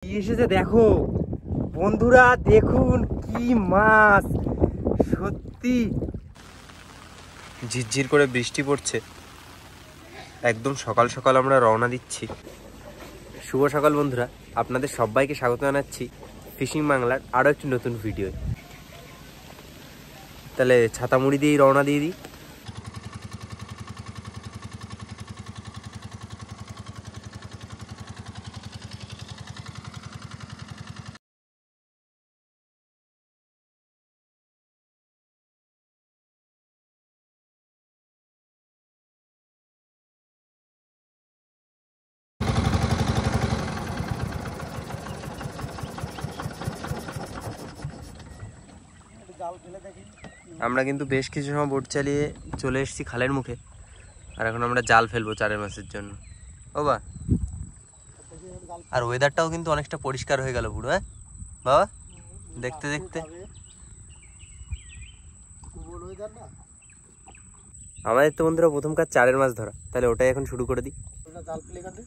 কি এসেছে দেখো বন্ধুরা, দেখুন কি মাছ। সত্যি ঝিরঝির করে বৃষ্টি পড়ছে, একদম সকাল সকাল আমরা রওনা দিচ্ছি। শুভ সকাল বন্ধুরা, আপনাদের সবাইকে স্বাগত জানাচ্ছি ফিশিং বাংলার আরও একটি নতুন ভিডিও। তাহলে ছাতা মুড়ি দিয়েই রওনা দিয়ে দিই। আমরা কিন্তু বেশ কিছু সময় বোট চালিয়ে চলে এসেছি খালের মুখে, আর এখন আমরা জাল ফেলবো চারের মাছের জন্য। ও বা, আর ওয়েদারটাও কিন্তু অনেকটা পরিষ্কার হয়ে গেল পুরো। হ্যাঁ বাবা, দেখতে দেখতে আমাদের তো বন্ধুরা প্রথম কাজ চারের মাছ ধরা, তাহলে ওটাই এখন শুরু করে দিই। জাল ফেলে গেছে,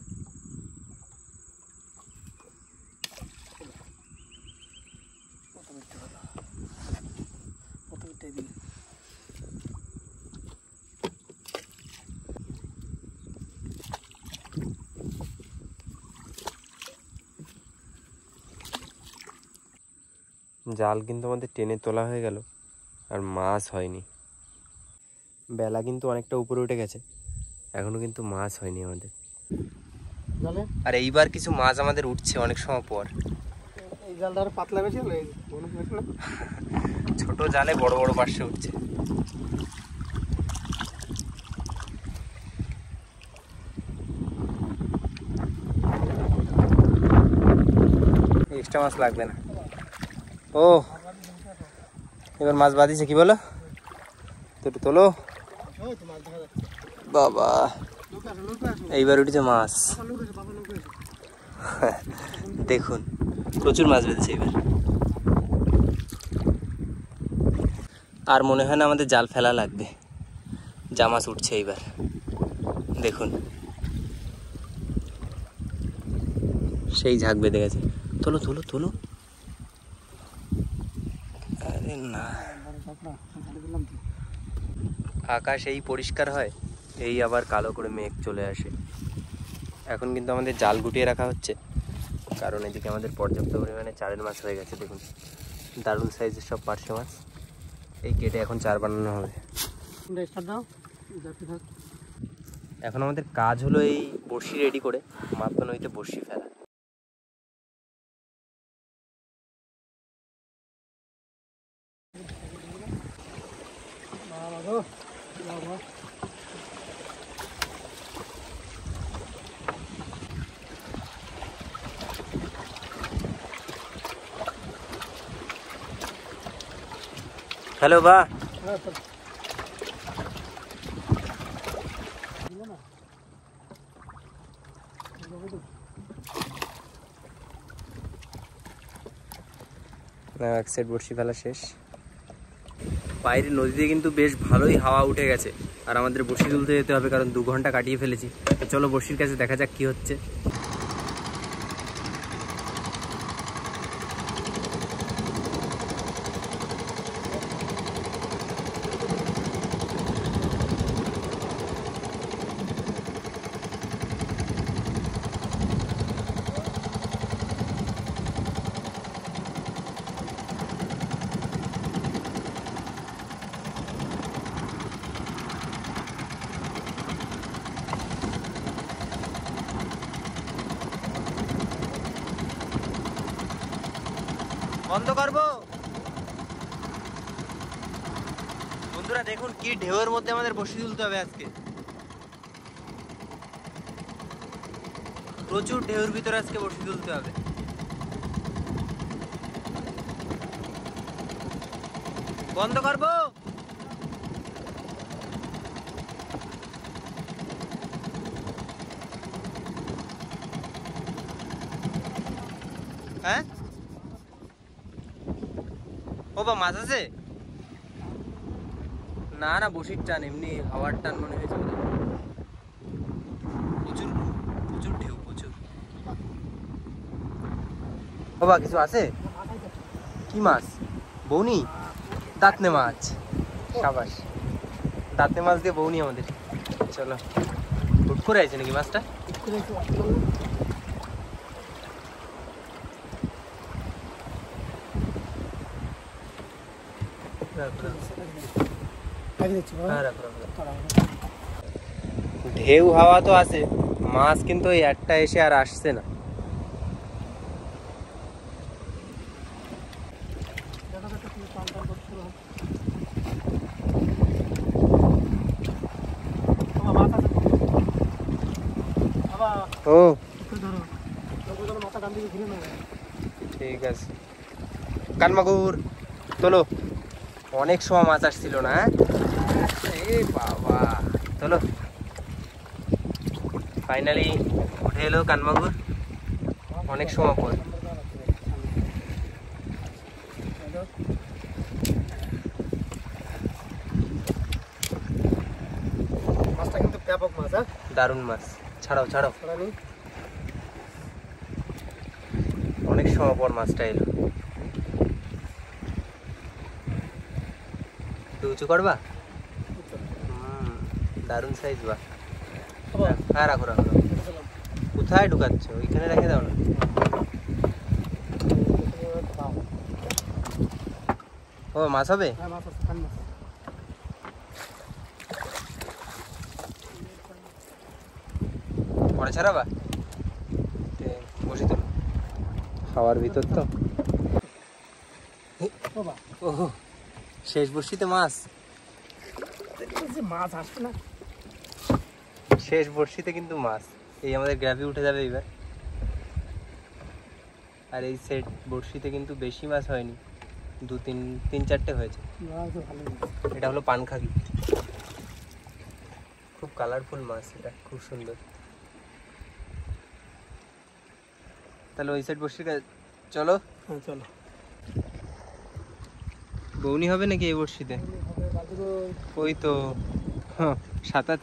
জাল কিন্তু আমাদের টেনে তোলা হয়ে গেল, আর মাছ হয়নি। বেলা কিন্তু অনেকটা উপরে উঠে গেছে, এখনো কিন্তু মাছ হয়নি আমাদের। আর এইবার কিছু মাছ আমাদের উঠছে অনেক সময় পর। এই জালটা আর পাতলা বেশি হলো, ছোট জালে বড় বড় পার্শ্বে উঠছে। এক্সট্রা মাছ লাগবে না। ও এবার মাছ বাঁধিছে, কি বলো? তো তোলো বাবা, এইবার উঠেছে মাছ। দেখুন প্রচুর মাছ বেঁধেছে এবার। আর মনে হয় না আমাদের জাল ফেলা লাগবে, যা মাছ উঠছে এইবার। দেখুন সেই ঝাঁক বেঁধে গেছে। তোলো তোলো তোলো। আরে না, আকাশ এই পরিষ্কার হয়, এই আবার কালো করে মেঘ চলে আসে। এখন কিন্তু আমাদের জাল গুটিয়ে রাখা হচ্ছে, কারণ এদিকে আমাদের পর্যাপ্ত পরিমাণে চারের মাছ হয়ে গেছে। দেখুন দারুণ সাইজের সব পার্শে মাছ, এই কেটে এখন চার বানানো হবে। এখন আমাদের কাজ হলো এই বড়শি রেডি করে মাত্র নইতে বড়শি ফেলা। হ্যালো বা, এক সাইড বড়শি ফেলা শেষ। বাইরে নদীতে কিন্তু বেশ ভালোই হাওয়া উঠে গেছে, আর আমাদের বড়শি তুলতে যেতে হবে, কারণ 2 ঘন্টা কাটিয়ে ফেলেছি। তো চলো বড়শির কাছে দেখা যাক কি হচ্ছে। বন্ধ করবো বন্ধুরা, দেখুন কি ঢেউয়ের মধ্যে আমাদের বড়শি তুলতে হবে আজকে। প্রচুর ঢেউর ভিতরে আজকে বড়শি তুলতে হবে। বন্ধ করবো। হ্যাঁ ও বা, মাছ আছে? না না, বসির টান, এমনি হাওয়ার টান মনে হয়েছে। প্রচুর প্রচুর ঢেউ, প্রচুর। বাবা কিছু আছে? কি মাছ? বৌনি? দাঁতনে মাছ। সাবাস, দাঁতনে মাছ দিয়ে বৌনি আমাদের। চলো, হুট করে আছে নাকি মাছটা? ঢেউ হাওয়া তো আছে, মাছ কিন্তু ওই একটা এসে আর আসছে না। ও ঠিক আছে, কানমাগুর তোলো। অনেক সময় মাছ আসছিল না। এই বাবা, চলো ফাইনালি উঠে এলো কানমাগুর অনেক সময় পর। মাছটা কিন্তু ব্যাপক মাছ, হ্যাঁ দারুণ মাছ। ছাড়াও ছাড়াও, অনেক সময় পর মাছটা এলো। একটু উঁচু করবা? দারুণ সাইজ। বা হ্যাঁ, রাখো রাখো। কোথায় ঢুকাচ্ছ? ওইখানে রেখে দাও না। ও মাছ হবে? পরে ছাড়াবা? বসি তো খাওয়ার ভিতর তো। ও শেষ বর্ষিতে মাছ। মাছ আসছে না, শেষ বর্ষিতে কিন্তু মাছ। এই আমাদের গ্রাভি উঠে যাবে এবার। আর এই সেট বর্ষিতে কিন্তু বেশি মাছ হয়নি, তিন চারটে হয়েছে। এটা হলো পানখাগি, খুব কালারফুল মাছ, এটা খুব সুন্দর। তাহলে ওই সাইড বর্ষি চলো। হ্যাঁ চলো। বৌনি হবে নাকি এই বর্ষিতে? ওই তো সাঁতার।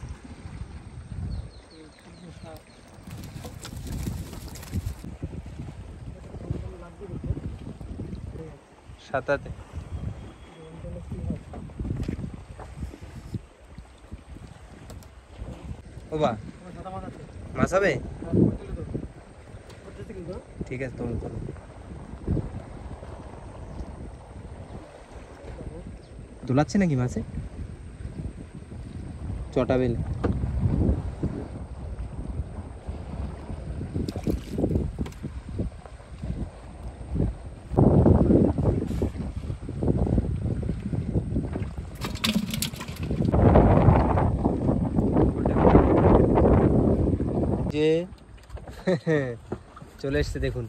সাঁতাতে ও বা মাছ হবে? ঠিক আছে, তুমি করো। দোলাচ্ছে নাকি মাছে? চটা বেল। যে চলে এসছে দেখুন,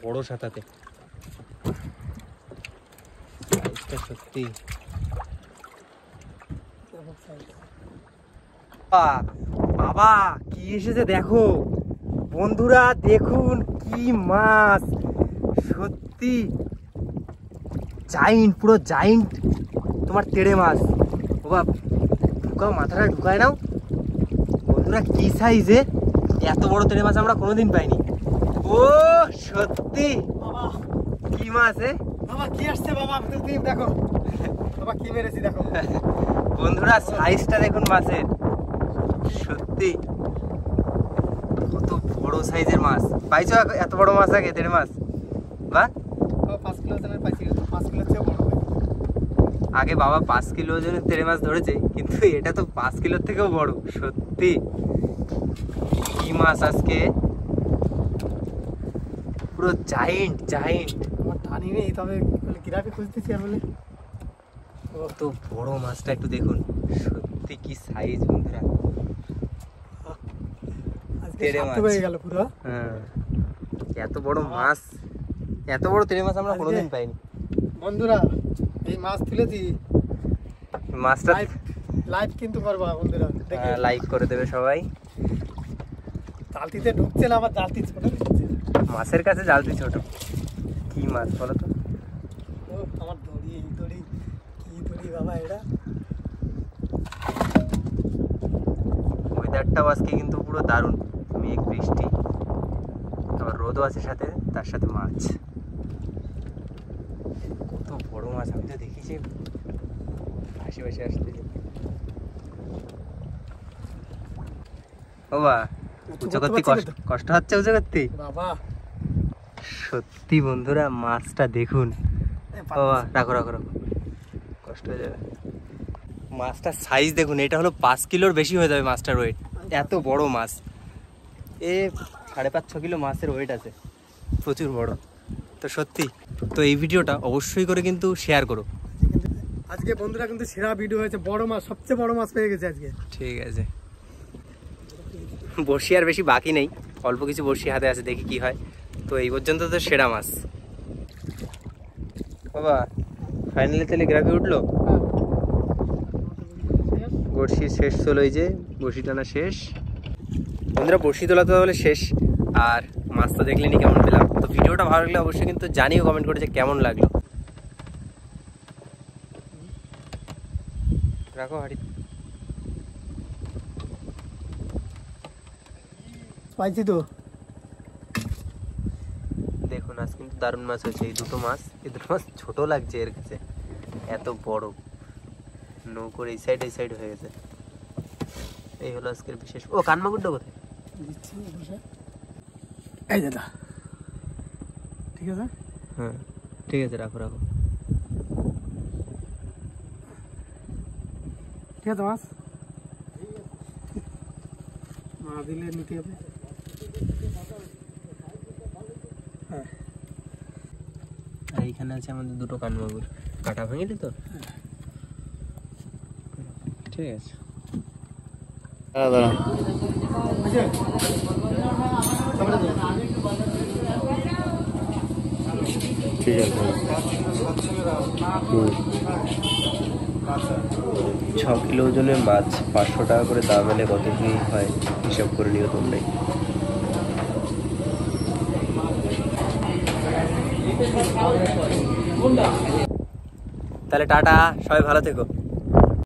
বড় সাঁতাতে। সত্যি বাবা কি এসেছে দেখো বন্ধুরা, দেখুন কি মাছ। সত্যি জাইন্ট, পুরো জাইন্ট তোমার তেড়ে মাছ। বাবা ঢুকাও, মাথাটা ঢুকায় নাও বন্ধুরা। কি সাইজে, এত বড় তেড়ে মাছ আমরা কোনোদিন পাইনি। ও সত্যি বাবা কি মাছ এ? বাবা কি আসছে বাবা, তুমি দেখো বাবা কি মেরেছি দেখো বন্ধুরা, সাইজটা দেখুন মাছের। সত্যি কত বড় সাইজের মাছ পাইছো? এত বড় মাছ আগে তেড়ে মাছ? বা 5 কিলো ওজনের পাইছি, 5 কিলোর চেয়েও বড়। আগে বাবা 5 কিলো ওজনের তেড়ে মাছ ধরেছে, কিন্তু এটা তো 5 কিলোর থেকেও বড়। সত্যি কি মাছ আজকে, পুরো জাইন্ট জাইন্ট। আমার টানি নেই, তবে গিরাপে খুঁজতেছি আর বলে কত বড় মাছটা একটু দেখুন। সত্যি কি সাইজ বন্ধুরা, তেড়ে মাছ হয়ে গেল পুরো। হ্যাঁ, এত বড় মাছ, এত বড় তেড়ে মাছ আমরা কোনোদিন পাইনি বন্ধুরা। এই মাছ তুলেছি, মাছটা লাইভ কিন্তু করবা বন্ধুরা, লাইক করে দেবে সবাই। জালতিতে ঢুকছে না, আবার জালতি ছোট ঢুকছে। মাছের কাছে জালতি ছোট। কি মাছ বলো তো? ও আমার দড়ি, এই দড়ি কি দড়ি বাবা এটা। ওয়েদারটাও আজকে কিন্তু পুরো দারুণ, মেঘ বৃষ্টি, আবার রোদও আছে সাথে, তার সাথে মাছ। কত বড় মাছ, আমি তো দেখেছি ভাসি ভাসি আসতে। বাবা উঁচু করতে কষ্ট হচ্ছে, উঁচু করতে বাবা। সত্যি বন্ধুরা মাছটা দেখুন। বাবা রাখো রাখো রাখো, কষ্ট হয়ে যাবে। মাছটার সাইজ দেখুন, এটা হলো 5 কিলোর বেশি হয়ে যাবে মাছটার ওয়েট। এত বড় মাছ, এ 5.5-6 কিলো মাছের ওয়েট আছে, প্রচুর বড়। তো সত্যি, তো এই ভিডিওটা অবশ্যই করে কিন্তু শেয়ার করো। আজকে বন্ধুরা কিন্তু সেরা ভিডিও হয়েছে, বড় মাছ, সবচেয়ে বড় মাছ পেয়ে গেছে আজকে। ঠিক আছে, বড়শি আর বেশি বাকি নেই, অল্প কিছু বড়শি হাতে আছে, দেখি কি হয়। তো এই পর্যন্ত তো সেরা মাছ। বাবা ফাইনালি তাহলে গ্রাফি উঠলো, বড়শি শেষ চলো, এই যে বড়শি টানা শেষ। বন্ধুরা বড়শি তোলা তো তাহলে শেষ, আর মাছ তো দেখলেনি কেমন পেলাম। তো ভিডিওটা ভালো লাগলে অবশ্যই কিন্তু জানিও কমেন্ট করে যে কেমন লাগলো। রাখো হাড়ি। পাইছি তো। দেখুন আজ কিন্তু দারুণ মাছ হয়েছে। এই দুটো মাছ ছোট লাগছে এর কাছে, এত বড়। নৌকোর এই সাইড হয়ে গেছে। এই হলো আজকের বিশেষ। ও কানমাগুরটা কোথায়? এই দাদা, ঠিক আছে। হ্যাঁ ঠিক আছে, রাখো রাখো। ঠিক আছে মাছ মা দিলে নিতে হবে। হ্যাঁ, আর এইখানে আছে আমাদের দুটো কানমাগুর, কাটা ভাঙিলি তো। ঠিক আছে, ঠিক আছে। 6 কিলো ওজনের মাছ 500 টাকা করে দাম হলে কত কি হয় হিসাব করে নিও তোমরাই। তাহলে টাটা, সবাই ভালো থেকো।